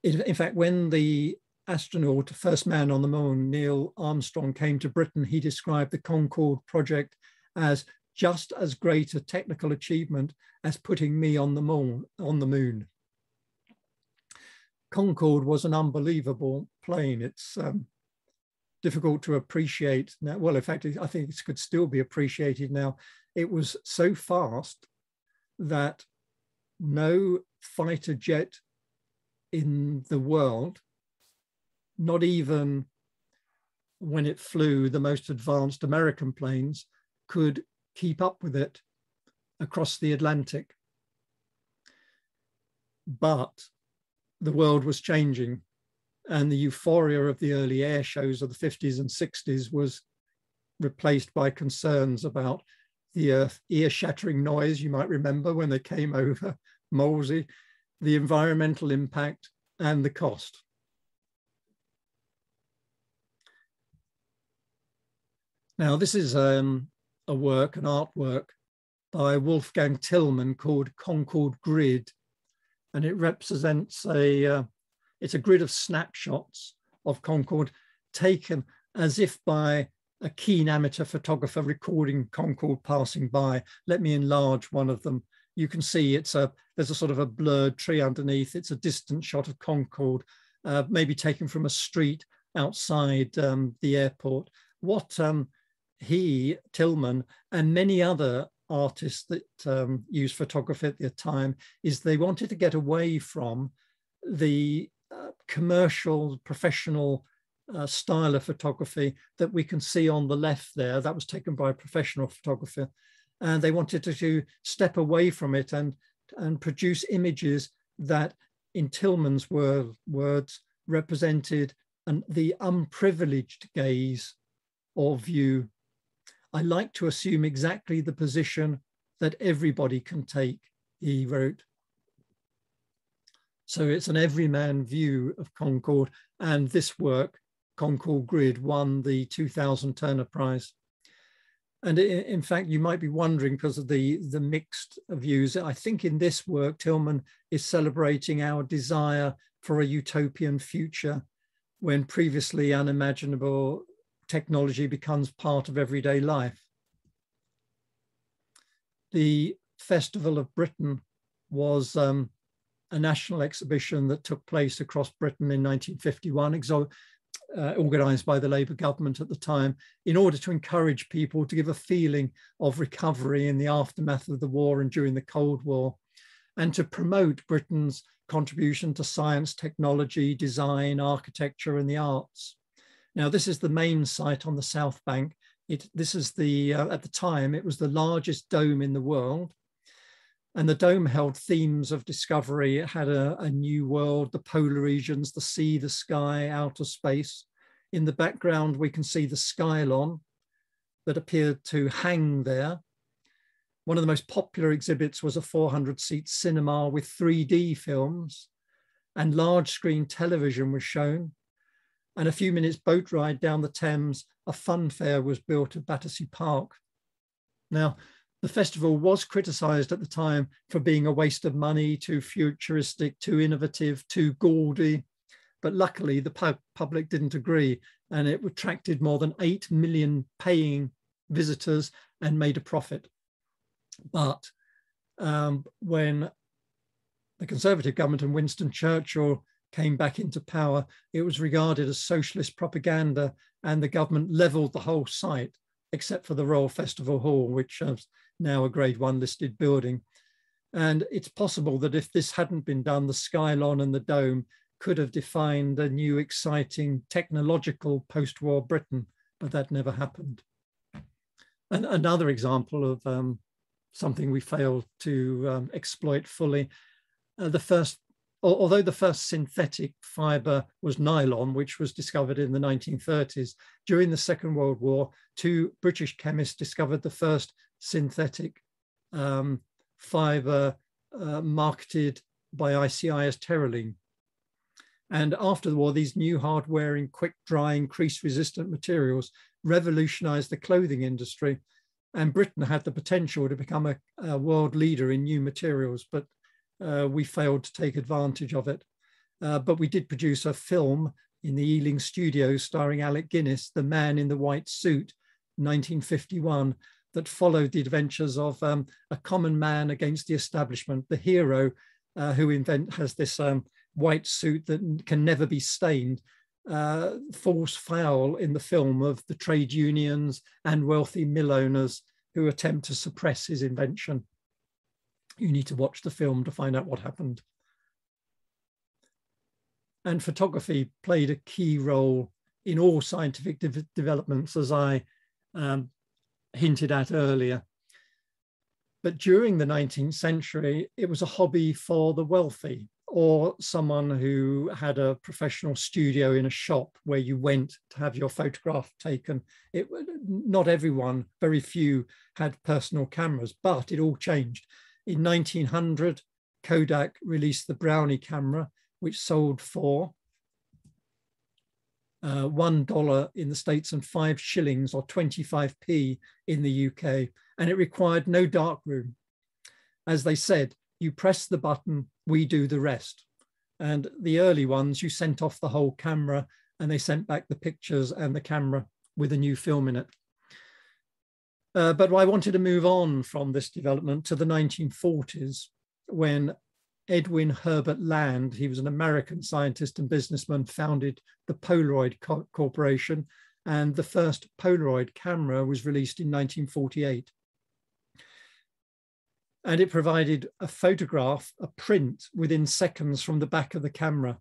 In fact, when the astronaut, first man on the moon, Neil Armstrong, came to Britain, he described the Concorde project as just as great a technical achievement as putting me on the moon. Concorde was an unbelievable plane. It's difficult to appreciate now. Well, in fact, I think it could still be appreciated now. It was so fast that no fighter jet in the world, not even when it flew the most advanced American planes, could keep up with it across the Atlantic. But the world was changing, and the euphoria of the early air shows of the 50s and 60s was replaced by concerns about the ear-shattering noise, you might remember when they came over Molesey, the environmental impact, and the cost. Now, this is an artwork by Wolfgang Tillman called Concord Grid, and it represents it's a grid of snapshots of Concorde taken as if by a keen amateur photographer recording Concorde passing by. Let me enlarge one of them. You can see there's a sort of a blurred tree underneath. It's a distant shot of Concorde, maybe taken from a street outside the airport. What Tillman, and many other artists that used photography at the time, is they wanted to get away from the commercial, professional style of photography that we can see on the left there. That was taken by a professional photographer. And they wanted to step away from it and produce images that, in Tillman's words, represented the unprivileged gaze or view. I like to assume exactly the position that everybody can take, he wrote. So it's an everyman view of Concorde, and this work, Concord Grid, won the 2000 Turner Prize. And in fact, you might be wondering, because of the mixed views, I think in this work, Tillman is celebrating our desire for a utopian future when previously unimaginable technology becomes part of everyday life. The Festival of Britain was a national exhibition that took place across Britain in 1951, organised by the Labour government at the time, in order to encourage people to give a feeling of recovery in the aftermath of the war and during the Cold War, and to promote Britain's contribution to science, technology, design, architecture, and the arts. Now, this is the main site on the South Bank. This is at the time, it was the largest dome in the world. And the dome held themes of discovery. It had a new world, the polar regions, the sea, the sky, outer space. In the background, we can see the Skylon that appeared to hang there. One of the most popular exhibits was a 400-seat cinema with 3D films, and large screen television was shown. And a few minutes boat ride down the Thames, a fun fair was built at Battersea Park. Now, the festival was criticised at the time for being a waste of money, too futuristic, too innovative, too gaudy. But luckily, the public didn't agree, and it attracted more than 8 million paying visitors and made a profit. But when the Conservative government and Winston Churchill came back into power, it was regarded as socialist propaganda, and the government levelled the whole site, except for the Royal Festival Hall, which is now a Grade 1 listed building. And it's possible that if this hadn't been done, the Skylon and the dome could have defined a new, exciting, technological post-war Britain, but that never happened. And another example of something we failed to exploit fully, although the first synthetic fibre was nylon, which was discovered in the 1930s, during the Second World War, 2 British chemists discovered the first synthetic fibre marketed by ICI as terylene. And after the war, these new hard-wearing, quick-drying, crease-resistant materials revolutionized the clothing industry, and Britain had the potential to become a world leader in new materials, but we failed to take advantage of it. But we did produce a film in the Ealing Studios starring Alec Guinness, The Man in the White Suit, 1951, that followed the adventures of a common man against the establishment. The hero who has this white suit that can never be stained, falls foul in the film of the trade unions and wealthy mill owners who attempt to suppress his invention. You need to watch the film to find out what happened. And photography played a key role in all scientific developments, as I hinted at earlier. But during the 19th century, it was a hobby for the wealthy, or someone who had a professional studio in a shop where you went to have your photograph taken. Not everyone, very few had personal cameras, but it all changed. In 1900, Kodak released the Brownie camera, which sold for $1 in the States and 5 shillings or 25p in the UK. And it required no darkroom. As they said, you press the button, we do the rest. And the early ones, you sent off the whole camera and they sent back the pictures and the camera with a new film in it. But I wanted to move on from this development to the 1940s, when Edwin Herbert Land, he was an American scientist and businessman, founded the Polaroid Corporation, and the first Polaroid camera was released in 1948. And it provided a photograph, a print, within seconds from the back of the camera.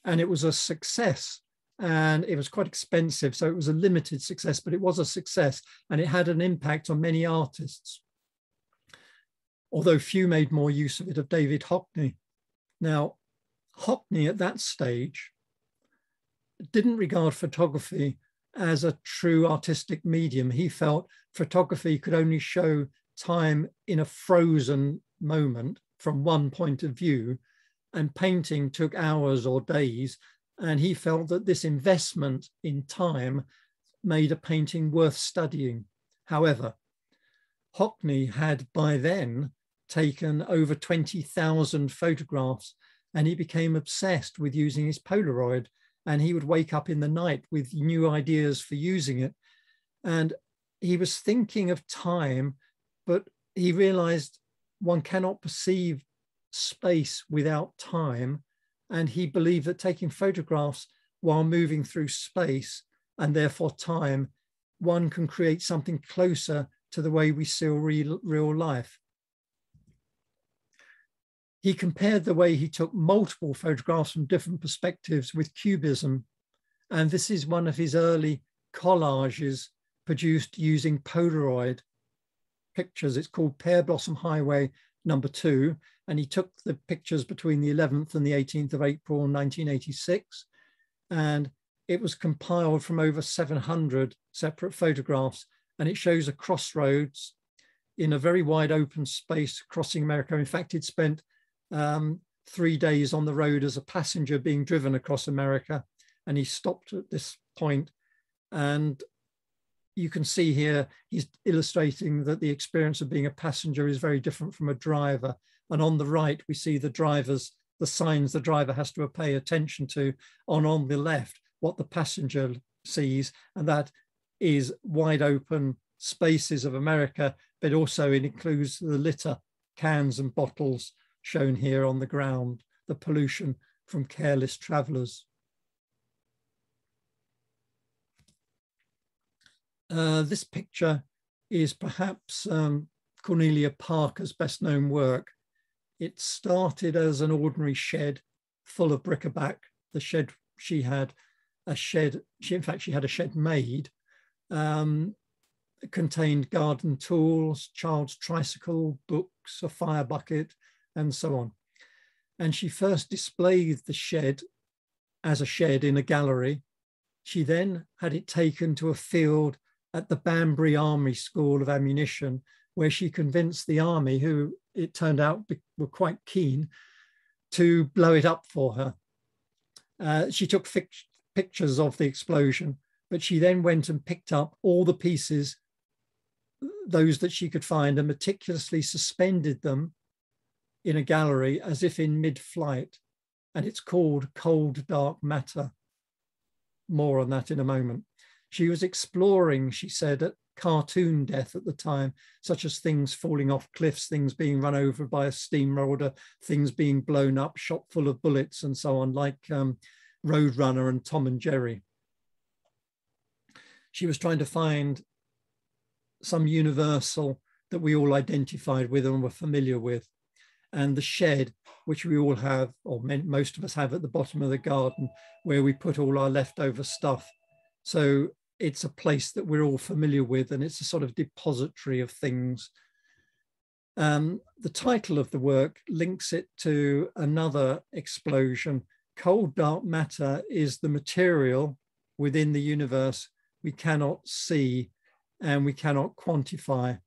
And it was a success, and it was quite expensive, so it was a limited success, but it was a success, and it had an impact on many artists, although few made more use of it, of David Hockney. Now, Hockney at that stage didn't regard photography as a true artistic medium. He felt photography could only show time in a frozen moment from one point of view, and painting took hours or days. And he felt that this investment in time made a painting worth studying. However, Hockney had by then taken over 20,000 photographs, and he became obsessed with using his Polaroid, and he would wake up in the night with new ideas for using it. And he was thinking of time, but he realized one cannot perceive space without time. And he believed that taking photographs while moving through space, and therefore time, one can create something closer to the way we see real life. He compared the way he took multiple photographs from different perspectives with cubism. And this is one of his early collages produced using Polaroid pictures. It's called Pear Blossom Highway #2. And he took the pictures between the 11th and the 18th of April, 1986. And it was compiled from over 700 separate photographs. And it shows a crossroads in a very wide open space crossing America. In fact, it spent 3 days on the road as a passenger being driven across America, and he stopped at this point. And you can see here he's illustrating that the experience of being a passenger is very different from a driver. And on the right we see the signs the driver has to pay attention to, on the left what the passenger sees, and that is wide open spaces of America, but also it includes the litter, cans and bottles shown here on the ground, the pollution from careless travelers. This picture is perhaps Cornelia Parker's best known work. It started as an ordinary shed full of bric-a-brac. The shed, she had a shed made, contained garden tools, child's tricycle, books, a fire bucket, and so on. And she first displayed the shed as a shed in a gallery. She then had it taken to a field at the Banbury Army School of Ammunition, where she convinced the army, who it turned out were quite keen, to blow it up for her. She took pictures of the explosion, but she then went and picked up all the pieces, those that she could find, and meticulously suspended them in a gallery as if in mid-flight. And it's called Cold Dark Matter. More on that in a moment. She was exploring, she said, at cartoon death at the time, such as things falling off cliffs, things being run over by a steamroller, things being blown up, shot full of bullets and so on, like Roadrunner and Tom and Jerry. She was trying to find some universal that we all identified with and were familiar with. and the shed, which we all have, or most of us have at the bottom of the garden, where we put all our leftover stuff. So it's a place that we're all familiar with, and it's a sort of depository of things. The title of the work links it to another explosion. Cold dark matter is the material within the universe we cannot see and we cannot quantify.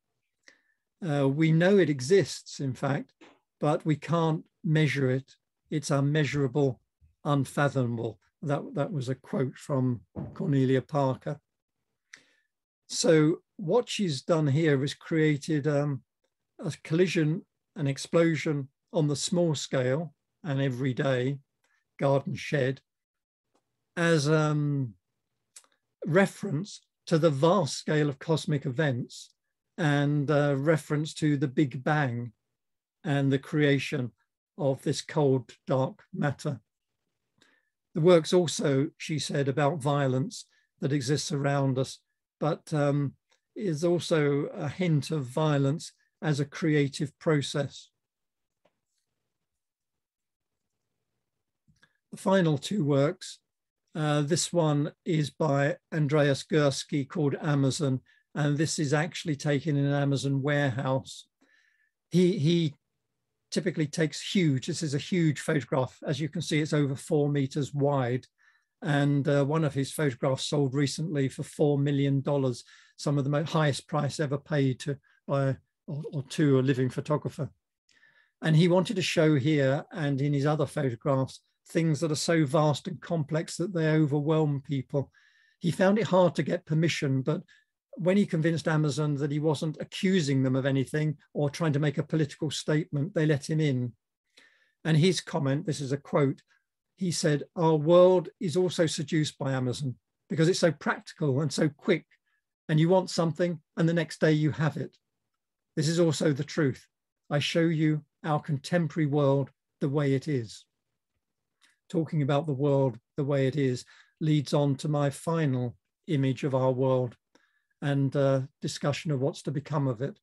We know it exists, in fact, but we can't measure it. It's unmeasurable, unfathomable. That was a quote from Cornelia Parker. So what she's done here is created a collision, an explosion on the small scale and everyday garden shed as reference to the vast scale of cosmic events and reference to the Big Bang and the creation of this cold, dark matter. The work's also, she said, about violence that exists around us, but is also a hint of violence as a creative process. The final two works, this one is by Andreas Gursky called Amazon, and this is actually taken in an Amazon warehouse. He typically takes huge, this is a huge photograph. As you can see, it's over 4 meters wide. And one of his photographs sold recently for $4 million, some of the highest price ever paid to a living photographer. And he wanted to show here and in his other photographs, things that are so vast and complex that they overwhelm people. He found it hard to get permission, but when he convinced Amazon that he wasn't accusing them of anything or trying to make a political statement, they let him in. And his comment, this is a quote, he said, "Our world is also seduced by Amazon because it's so practical and so quick, and you want something and the next day you have it. This is also the truth. I show you our contemporary world the way it is." Talking about the world the way it is leads on to my final image of our world and discussion of what's to become of it.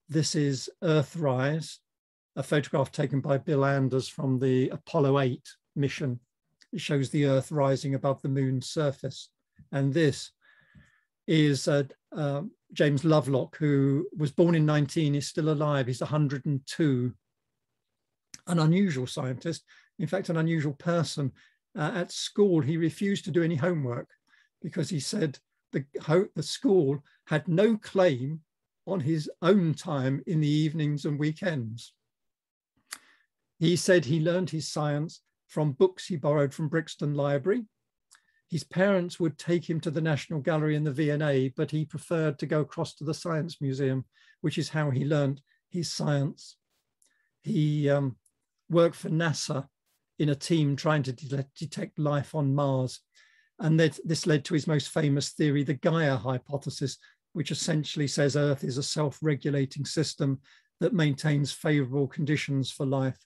This is Earthrise, a photograph taken by Bill Anders from the Apollo 8 mission. It shows the Earth rising above the moon's surface. And this is James Lovelock, who was born in 19, is still alive. He's 102, an unusual scientist, in fact, an unusual person. At school, he refused to do any homework because he said the school had no claim on his own time in the evenings and weekends. He said he learned his science from books he borrowed from Brixton Library. His parents would take him to the National Gallery in the V&A, but he preferred to go across to the Science Museum, which is how he learned his science. He worked for NASA in a team trying to detect life on Mars. And this led to his most famous theory, the Gaia Hypothesis, which essentially says Earth is a self-regulating system that maintains favorable conditions for life.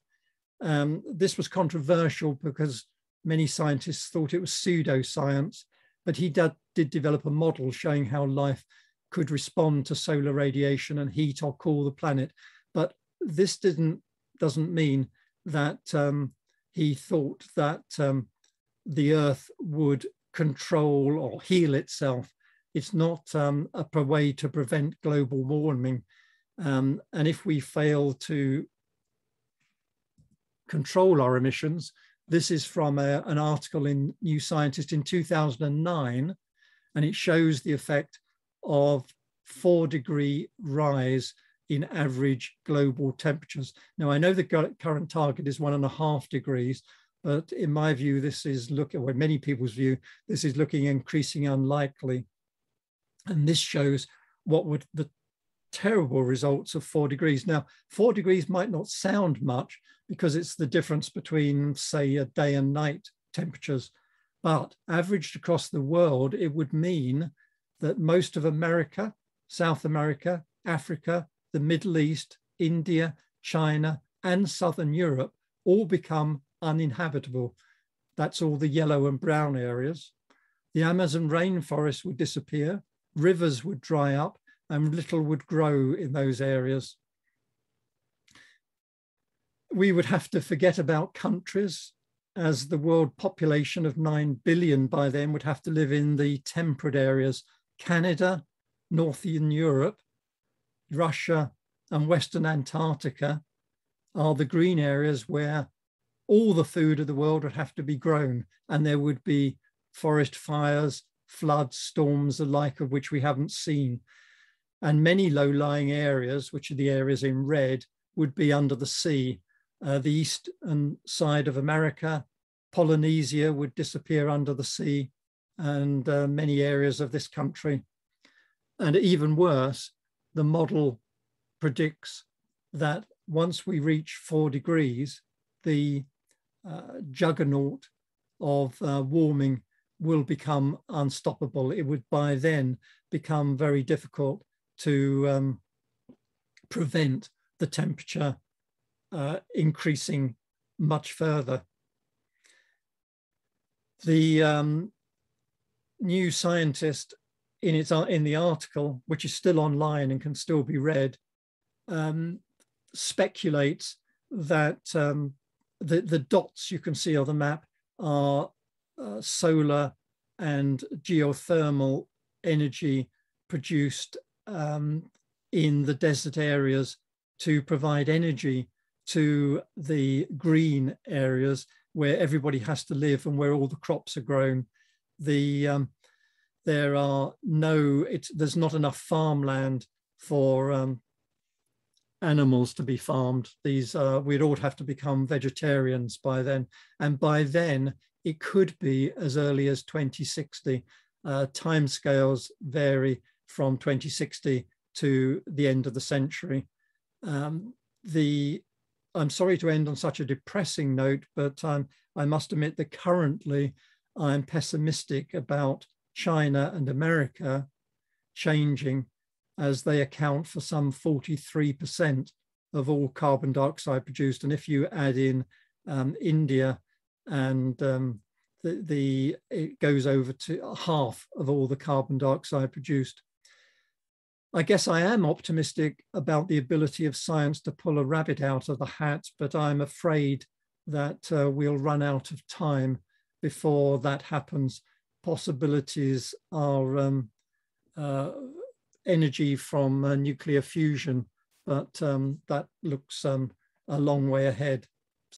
This was controversial because many scientists thought it was pseudoscience, but he did develop a model showing how life could respond to solar radiation and heat or cool the planet. But this doesn't mean that he thought that the Earth would control or heal itself. It's not a way to prevent global warming. And if we fail to control our emissions, this is from an article in New Scientist in 2009, and it shows the effect of 4-degree rise in average global temperatures. Now, I know the current target is 1.5 degrees, but in my view, this is or many people's view, this is looking increasingly unlikely. And this shows what would the terrible results of 4 degrees. Now, 4 degrees might not sound much because it's the difference between, say, a day and night temperatures, but averaged across the world, it would mean that most of America, South America, Africa, the Middle East, India, China, and Southern Europe all become uninhabitable. That's all the yellow and brown areas. The Amazon rainforest would disappear, rivers would dry up, and little would grow in those areas. we would have to forget about countries, as the world population of 9 billion by then would have to live in the temperate areas. Canada, Northern Europe, Russia, and Western Antarctica are the green areas where all the food of the world would have to be grown, and there would be forest fires, floods, storms, the like of which we haven't seen. And many low-lying areas, which are the areas in red, would be under the sea. The eastern side of America, Polynesia would disappear under the sea, and many areas of this country. And even worse, the model predicts that once we reach 4 degrees, the juggernaut of warming will become unstoppable. It would by then become very difficult to prevent the temperature increasing much further. The New Scientist, in the article, which is still online and can still be read, speculates that the dots you can see on the map are solar and geothermal energy produced in the desert areas to provide energy to the green areas where everybody has to live and where all the crops are grown. There's not enough farmland for animals to be farmed. We'd all have to become vegetarians by then. And by then, it could be as early as 2060. Timescales vary from 2060 to the end of the century. I'm sorry to end on such a depressing note, but I must admit that currently I'm pessimistic about China and America changing, as they account for some 43% of all carbon dioxide produced. And if you add in India, and it goes over to half of all the carbon dioxide produced. I guess I am optimistic about the ability of science to pull a rabbit out of the hat, but I'm afraid that we'll run out of time before that happens. Possibilities are energy from nuclear fusion, but that looks a long way ahead.